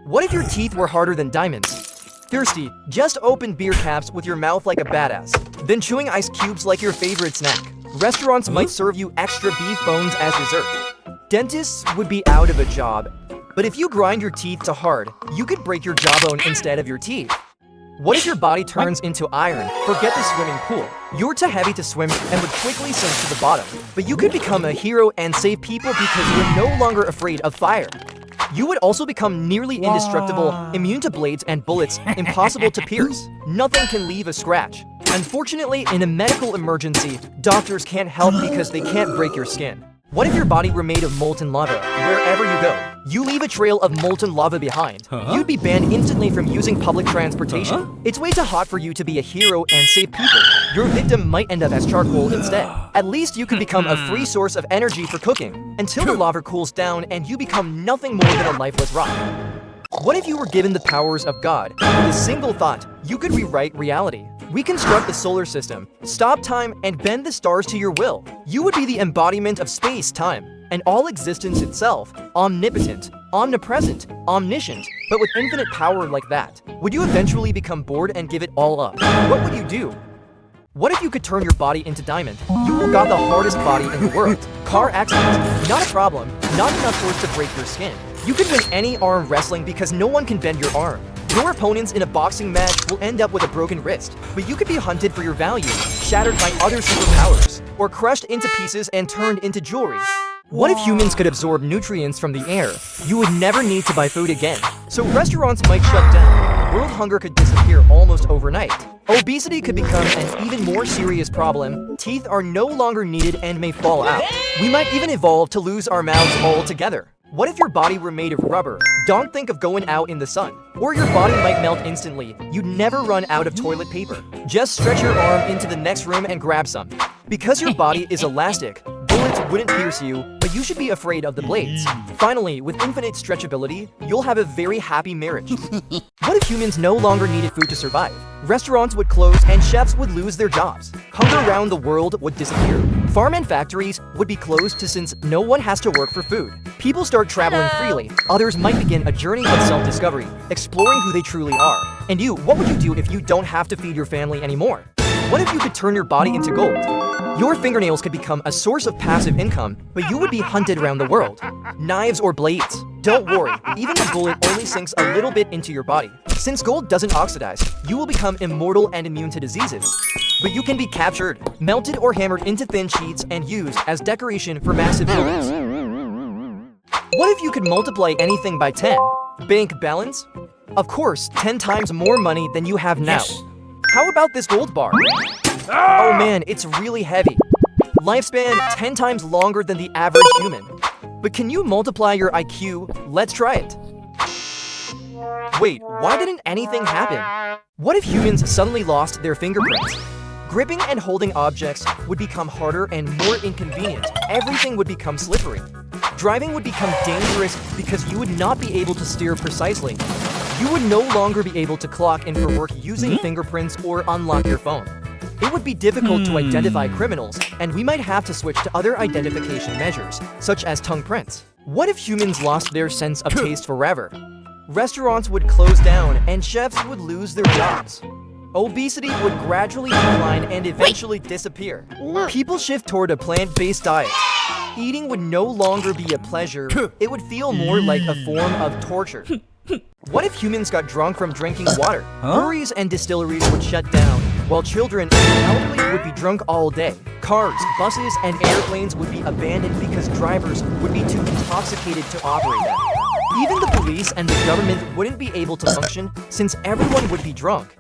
What if your teeth were harder than diamonds? Thirsty? Just open beer caps with your mouth like a badass, then chewing ice cubes like your favorite snack. Restaurants might serve you extra beef bones as dessert. Dentists would be out of a job, but if you grind your teeth to hard, you could break your jawbone instead of your teeth. What if your body turns into iron? Forget the swimming pool. You're too heavy to swim and would quickly sink to the bottom. But you could become a hero and save people because you're no longer afraid of fire. You would also become nearly indestructible, immune to blades and bullets, impossible to pierce. Nothing can leave a scratch. Unfortunately, in a medical emergency, doctors can't help because they can't break your skin. What if your body were made of molten lava? Wherever you go, you leave a trail of molten lava behind. You'd be banned instantly from using public transportation. It's way too hot for you to be a hero and save people. Your victim might end up as charcoal instead. At least you could become a free source of energy for cooking, until the lava cools down and you become nothing more than a lifeless rock. What if you were given the powers of God? With a single thought, you could rewrite reality. Reconstruct the solar system, stop time, and bend the stars to your will. You would be the embodiment of space-time, and all existence itself, omnipotent, omnipresent, omniscient, but with infinite power like that. Would you eventually become bored and give it all up? What would you do? What if you could turn your body into diamond? You got the hardest body in the world. Car accident, not a problem, not enough force to break your skin. You could win any arm wrestling because no one can bend your arm. Your opponents in a boxing match will end up with a broken wrist, but you could be hunted for your value, shattered by other superpowers, or crushed into pieces and turned into jewelry. What if humans could absorb nutrients from the air? You would never need to buy food again, so restaurants might shut down. World hunger could disappear almost overnight. Obesity could become an even more serious problem. Teeth are no longer needed and may fall out. We might even evolve to lose our mouths altogether. What if your body were made of rubber? Don't think of going out in the sun, or your body might melt instantly. You'd never run out of toilet paper. Just stretch your arm into the next room and grab some. Because your body is elastic, bullets wouldn't pierce you, but you should be afraid of the blades. Finally, with infinite stretchability, you'll have a very happy marriage. What if humans no longer needed food to survive? Restaurants would close and chefs would lose their jobs. Hunger around the world would disappear. Farm and factories would be closed since no one has to work for food. People start traveling freely. Others might begin a journey of self-discovery, exploring who they truly are. And you, what would you do if you don't have to feed your family anymore? What if you could turn your body into gold? Your fingernails could become a source of passive income, but you would be hunted around the world. Knives or blades? Don't worry, even the bullet only sinks a little bit into your body. Since gold doesn't oxidize, you will become immortal and immune to diseases. But you can be captured, melted or hammered into thin sheets and used as decoration for massive buildings. What if you could multiply anything by 10? Bank balance? Of course, 10 times more money than you have now. Yes. How about this gold bar? Oh man, it's really heavy. Lifespan 10 times longer than the average human. But can you multiply your IQ? Let's try it. Wait, why didn't anything happen? What if humans suddenly lost their fingerprints? Gripping and holding objects would become harder and more inconvenient. Everything would become slippery. Driving would become dangerous because you would not be able to steer precisely. You would no longer be able to clock in for work using fingerprints or unlock your phone. It would be difficult to identify criminals, and we might have to switch to other identification measures, such as tongue prints. What if humans lost their sense of taste forever? Restaurants would close down, and chefs would lose their jobs. Obesity would gradually decline and eventually disappear. People shift toward a plant-based diet. Eating would no longer be a pleasure. It would feel more like a form of torture. What if humans got drunk from drinking water? Breweries and distilleries would shut down, while children and elderly would be drunk all day. Cars, buses, and airplanes would be abandoned because drivers would be too intoxicated to operate them. Even the police and the government wouldn't be able to function since everyone would be drunk.